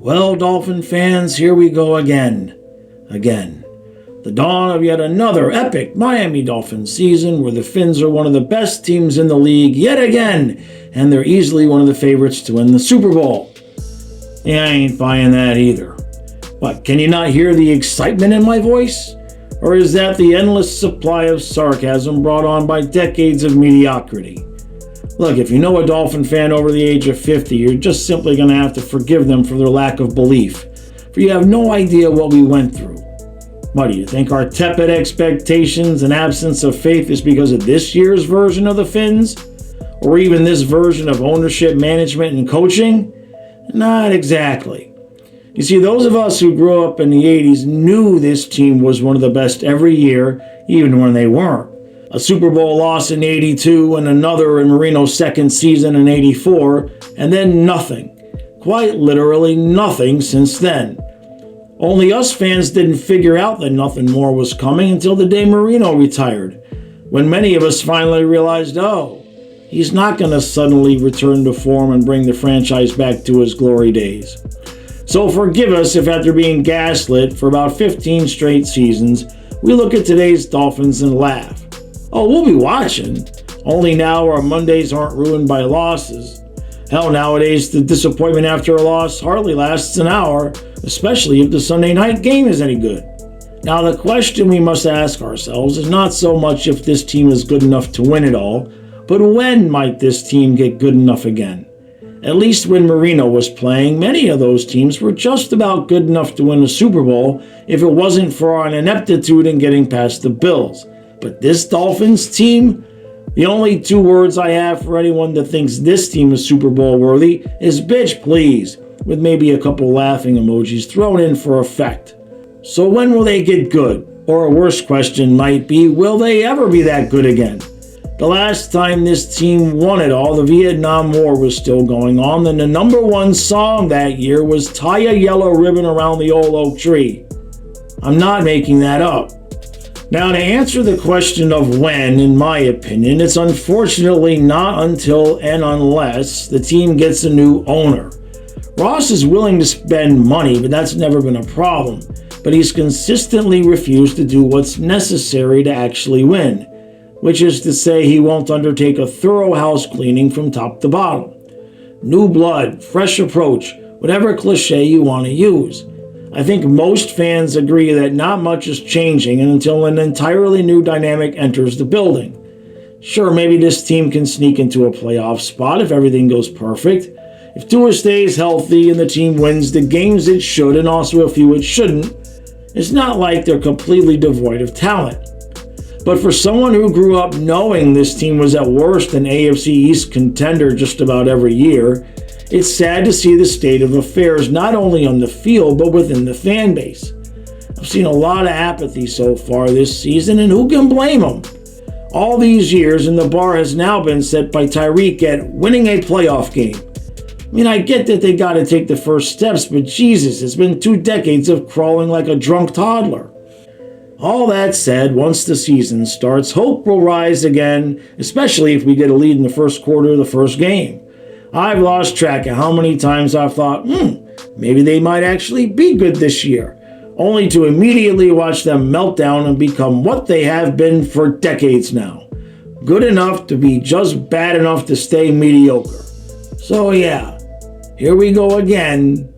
Well, Dolphin fans, here we go again. The dawn of yet another epic Miami Dolphins season where the Fins are one of the best teams in the league yet again, and they're easily one of the favorites to win the Super Bowl. Yeah, I ain't buying that either. What, can you not hear the excitement in my voice? Or is that the endless supply of sarcasm brought on by decades of mediocrity? Look, if you know a Dolphin fan over the age of 50, you're just simply going to have to forgive them for their lack of belief, for you have no idea what we went through. What, do you think our tepid expectations and absence of faith is because of this year's version of the Fins? Or even this version of ownership, management, and coaching? Not exactly. You see, those of us who grew up in the 80s knew this team was one of the best every year, even when they weren't. A Super Bowl loss in 82 and another in Marino's second season in 84, and then nothing. Quite literally nothing since then. Only us fans didn't figure out that nothing more was coming until the day Marino retired, when many of us finally realized, oh, he's not going to suddenly return to form and bring the franchise back to his glory days. So forgive us if after being gaslit for about 15 straight seasons, we look at today's Dolphins and laugh. Oh, we'll be watching. Only now our Mondays aren't ruined by losses. Hell, nowadays the disappointment after a loss hardly lasts an hour, especially if the Sunday night game is any good. Now the question we must ask ourselves is not so much if this team is good enough to win it all, but when might this team get good enough again? At least when Marino was playing, many of those teams were just about good enough to win a Super Bowl if it wasn't for our ineptitude in getting past the Bills. But this Dolphins team, the only two words I have for anyone that thinks this team is Super Bowl worthy is bitch please, with maybe a couple laughing emojis thrown in for effect. So when will they get good? Or a worse question might be, will they ever be that good again? The last time this team won it all, the Vietnam War was still going on, and the number one song that year was Tie a Yellow Ribbon Around the Old Oak Tree. I'm not making that up. Now, to answer the question of when, in my opinion, it's unfortunately not until and unless the team gets a new owner. Ross is willing to spend money, but that's never been a problem. But he's consistently refused to do what's necessary to actually win, which is to say he won't undertake a thorough house cleaning from top to bottom. New blood, fresh approach, whatever cliche you want to use. I think most fans agree that not much is changing until an entirely new dynamic enters the building. Sure, maybe this team can sneak into a playoff spot if everything goes perfect. If Tua stays healthy and the team wins the games it should and also a few it shouldn't, it's not like they're completely devoid of talent. But for someone who grew up knowing this team was at worst an AFC East contender just about every year, it's sad to see the state of affairs not only on the field but within the fan base. I've seen a lot of apathy so far this season, and who can blame them? All these years, and the bar has now been set by Tyreek at winning a playoff game. I mean, I get that they got to take the first steps, but Jesus, it's been 2 decades of crawling like a drunk toddler. All that said, once the season starts, hope will rise again, especially if we get a lead in the first quarter of the first game. I've lost track of how many times I've thought, maybe they might actually be good this year, only to immediately watch them melt down and become what they have been for decades now. Good enough to be just bad enough to stay mediocre. So yeah, here we go again.